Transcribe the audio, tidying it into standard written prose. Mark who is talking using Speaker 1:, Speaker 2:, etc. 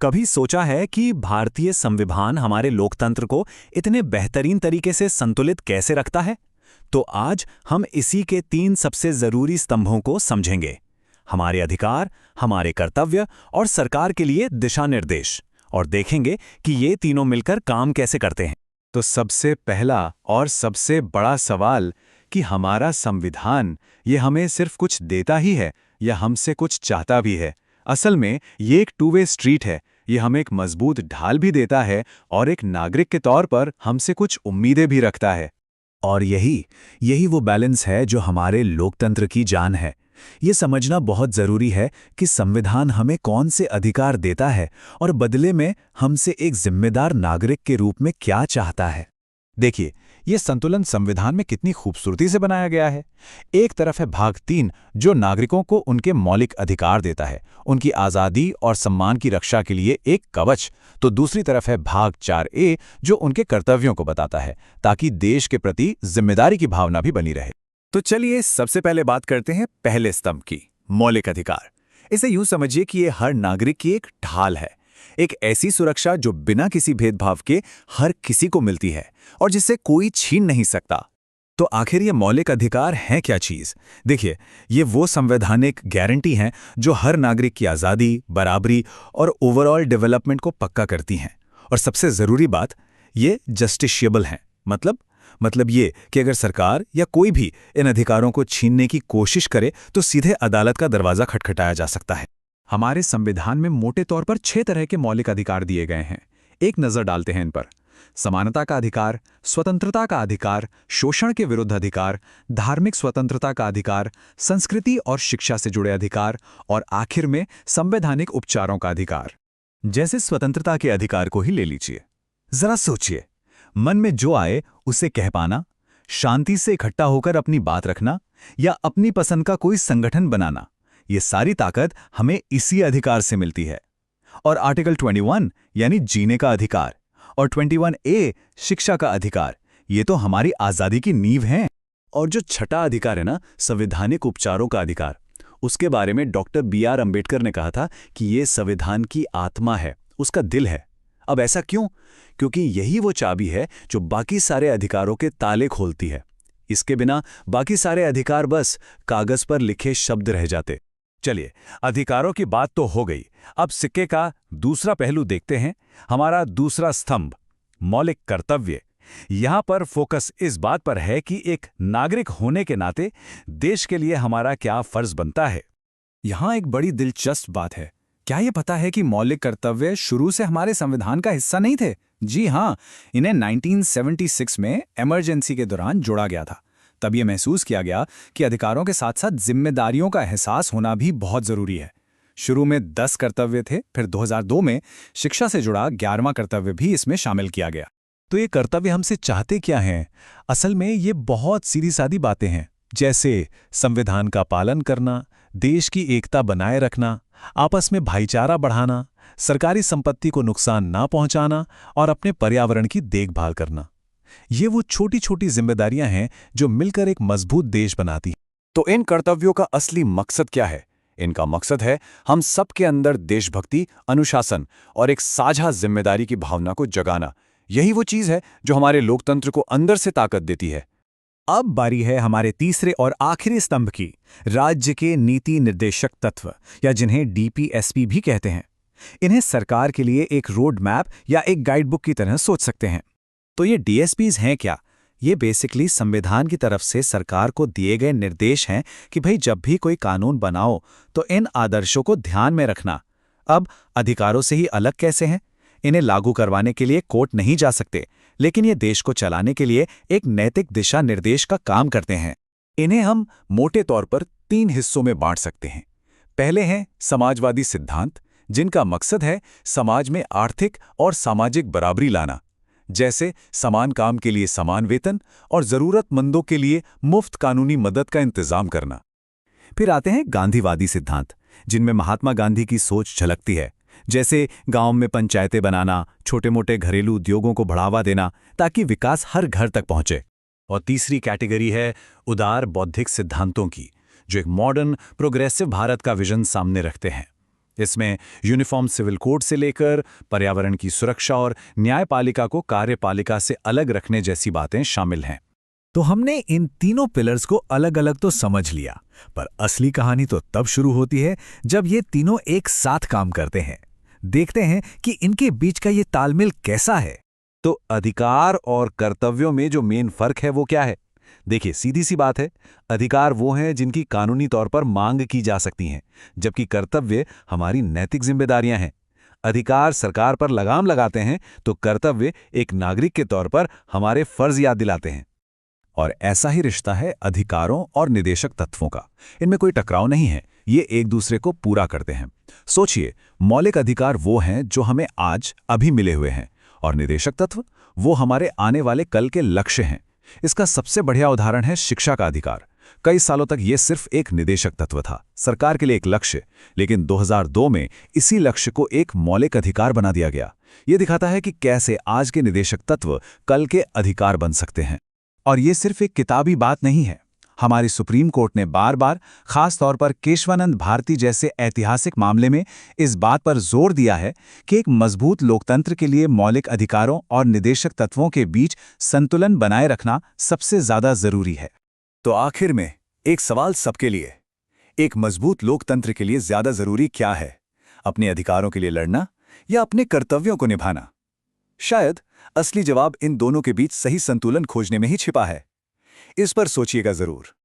Speaker 1: कभी सोचा है कि भारतीय संविधान हमारे लोकतंत्र को इतने बेहतरीन तरीके से संतुलित कैसे रखता है? तो आज हम इसी के 3 सबसे जरूरी स्तंभों को समझेंगे। हमारे अधिकार, हमारे कर्तव्य और सरकार के लिए दिशा निर्देश, और देखेंगे कि ये तीनों मिलकर काम कैसे करते हैं।
Speaker 2: तो सबसे पहला और सबसे बड़ा सवाल कि हमारा संविधान ये हमें सिर्फ कुछ देता ही है या हमसे कुछ चाहता भी है। असल में ये एक टू वे स्ट्रीट है। ये हमें एक मजबूत ढाल भी देता है और एक नागरिक के तौर पर हमसे कुछ उम्मीदें भी रखता है।
Speaker 1: और यही यही वो बैलेंस है जो हमारे लोकतंत्र की जान है। ये समझना बहुत जरूरी है कि संविधान हमें कौन से अधिकार देता है और बदले में हमसे एक जिम्मेदार नागरिक के रूप में क्या चाहता है।
Speaker 2: देखिए, ये संतुलन संविधान में कितनी खूबसूरती से बनाया गया है। एक तरफ है भाग 3 जो नागरिकों को उनके मौलिक अधिकार देता है, उनकी आज़ादी और सम्मान की रक्षा के लिए एक कवच। तो दूसरी तरफ है भाग 4A जो उनके कर्तव्यों को बताता है, ताकि देश के प्रति जिम्मेदारी की भावना भी बनी रहे।
Speaker 1: तो चलिए सबसे पहले बात करते हैं पहले स्तंभ की, मौलिक अधिकार। इसे यूं समझिए कि ये हर नागरिक की एक ढाल है, एक ऐसी सुरक्षा जो बिना किसी भेदभाव के हर किसी को मिलती है और जिसे कोई छीन नहीं सकता। तो आखिर ये मौलिक अधिकार हैं क्या चीज? देखिए, ये वो संवैधानिक गारंटी हैं जो हर नागरिक की आज़ादी, बराबरी और ओवरऑल डेवलपमेंट को पक्का करती हैं। और सबसे जरूरी बात, ये जस्टिशिएबल हैं। मतलब ये कि अगर सरकार या कोई भी इन अधिकारों को छीनने की कोशिश करे तो सीधे अदालत का दरवाजा खटखटाया जा सकता है।
Speaker 2: हमारे संविधान में मोटे तौर पर 6 तरह के मौलिक अधिकार दिए गए हैं। एक नजर डालते हैं इन पर। समानता का अधिकार, स्वतंत्रता का अधिकार, शोषण के विरुद्ध अधिकार, धार्मिक स्वतंत्रता का अधिकार, संस्कृति और शिक्षा से जुड़े अधिकार, और आखिर में संवैधानिक उपचारों का अधिकार।
Speaker 1: जैसे स्वतंत्रता के अधिकार को ही ले लीजिए। जरा सोचिए, मन में जो आए उसे कह पाना, शांति से इकट्ठा होकर अपनी बात रखना या अपनी पसंद का कोई संगठन बनाना, ये सारी ताकत हमें इसी अधिकार से मिलती है। और आर्टिकल 21 यानी जीने का अधिकार और 21A शिक्षा का अधिकार, ये तो हमारी आज़ादी की नींव हैं। और जो छठा अधिकार है ना, संवैधानिक उपचारों का अधिकार, उसके बारे में डॉक्टर B.R. अम्बेडकर ने कहा था कि ये संविधान की आत्मा है, उसका दिल है। अब ऐसा क्यों? क्योंकि यही वो चाबी है जो बाकी सारे अधिकारों के ताले खोलती है। इसके बिना बाकी सारे अधिकार बस कागज पर लिखे शब्द रह जाते। चलिए, अधिकारों की बात तो हो गई। अब सिक्के का दूसरा पहलू देखते हैं, हमारा दूसरा स्तंभ, मौलिक कर्तव्य। यहां पर फोकस इस बात पर है कि एक नागरिक होने के नाते देश के लिए हमारा क्या फर्ज बनता है।
Speaker 2: यहां एक बड़ी दिलचस्प बात है। क्या ये पता है कि मौलिक कर्तव्य शुरू से हमारे संविधान का हिस्सा नहीं थे? जी हां, इन्हें 1976 में इमरजेंसी के दौरान जोड़ा गया था। तब ये महसूस किया गया कि अधिकारों के साथ साथ जिम्मेदारियों का एहसास होना भी बहुत जरूरी है। शुरू में 10 कर्तव्य थे, फिर 2002 में शिक्षा से जुड़ा 11वां कर्तव्य भी इसमें शामिल किया गया।
Speaker 1: तो ये कर्तव्य हमसे चाहते क्या हैं? असल में ये बहुत सीधी सादी बातें हैं, जैसे संविधान का पालन करना, देश की एकता बनाए रखना, आपस में भाईचारा बढ़ाना, सरकारी संपत्ति को नुकसान ना पहुंचाना और अपने पर्यावरण की देखभाल करना। ये वो छोटी छोटी जिम्मेदारियां हैं जो मिलकर एक मजबूत देश बनाती हैं।
Speaker 2: तो इन कर्तव्यों का असली मकसद क्या है? इनका मकसद है हम सबके अंदर देशभक्ति, अनुशासन और एक साझा जिम्मेदारी की भावना को जगाना। यही वो चीज है जो हमारे लोकतंत्र को अंदर से ताकत देती है।
Speaker 1: अब बारी है हमारे तीसरे और आखिरी स्तंभ की, राज्य के नीति निर्देशक तत्व, या जिन्हें DPSP भी कहते हैं। इन्हें सरकार के लिए एक रोड मैप या एक गाइड बुक की तरह सोच सकते हैं। तो ये DSPs हैं क्या? ये बेसिकली संविधान की तरफ से सरकार को दिए गए निर्देश हैं कि भाई जब भी कोई कानून बनाओ तो इन आदर्शों को ध्यान में रखना। अब अधिकारों से ही अलग कैसे हैं? इन्हें लागू करवाने के लिए कोर्ट नहीं जा सकते, लेकिन ये देश को चलाने के लिए एक नैतिक दिशा निर्देश का काम करते हैं। इन्हें हम मोटे तौर पर 3 हिस्सों में बांट सकते हैं। पहले हैं समाजवादी सिद्धांत, जिनका मकसद है समाज में आर्थिक और सामाजिक बराबरी लाना, जैसे समान काम के लिए समान वेतन और जरूरतमंदों के लिए मुफ्त कानूनी मदद का इंतजाम करना। फिर आते हैं गांधीवादी सिद्धांत, जिनमें महात्मा गांधी की सोच झलकती है, जैसे गांव में पंचायतें बनाना, छोटे मोटे घरेलू उद्योगों को बढ़ावा देना ताकि विकास हर घर तक पहुंचे। और तीसरी कैटेगरी है उदार बौद्धिक सिद्धांतों की, जो एक मॉडर्न प्रोग्रेसिव भारत का विजन सामने रखते हैं। इसमें यूनिफॉर्म सिविल कोड से लेकर पर्यावरण की सुरक्षा और न्यायपालिका को कार्यपालिका से अलग रखने जैसी बातें शामिल हैं।
Speaker 2: तो हमने इन तीनों पिलर्स को अलग अलग तो समझ लिया, पर असली कहानी तो तब शुरू होती है जब ये तीनों एक साथ काम करते हैं। देखते हैं कि इनके बीच का ये तालमेल कैसा है।
Speaker 1: तो अधिकार और कर्तव्यों में जो मेन फर्क है वो क्या है? देखिए, सीधी सी बात है, अधिकार वो हैं जिनकी कानूनी तौर पर मांग की जा सकती हैं, जबकि कर्तव्य हमारी नैतिक जिम्मेदारियां हैं। अधिकार सरकार पर लगाम लगाते हैं, तो कर्तव्य एक नागरिक के तौर पर हमारे फर्ज याद दिलाते हैं। और ऐसा ही रिश्ता है अधिकारों और निदेशक तत्वों का। इनमें कोई टकराव नहीं है, ये एक दूसरे को पूरा करते हैं। सोचिए, मौलिक अधिकार वो हैं जो हमें आज अभी मिले हुए हैं, और निदेशक तत्व वो हमारे आने वाले कल के लक्ष्य हैं। इसका सबसे बढ़िया उदाहरण है शिक्षा का अधिकार। कई सालों तक ये सिर्फ एक निदेशक तत्व था, सरकार के लिए एक लक्ष्य, लेकिन 2002 में इसी लक्ष्य को एक मौलिक अधिकार बना दिया गया। ये दिखाता है कि कैसे आज के निदेशक तत्व कल के अधिकार बन सकते हैं। और ये सिर्फ एक किताबी बात नहीं है। हमारी सुप्रीम कोर्ट ने बार बार, खास तौर पर केशवानंद भारती जैसे ऐतिहासिक मामले में, इस बात पर जोर दिया है कि एक मजबूत लोकतंत्र के लिए मौलिक अधिकारों और निदेशक तत्वों के बीच संतुलन बनाए रखना सबसे ज्यादा जरूरी है।
Speaker 2: तो आखिर में एक सवाल सबके लिए, एक मजबूत लोकतंत्र के लिए ज्यादा जरूरी क्या है? अपने अधिकारों के लिए लड़ना या अपने कर्तव्यों को निभाना? शायद असली जवाब इन दोनों के बीच सही संतुलन खोजने में ही छिपा है। इस पर सोचिएगा जरूर।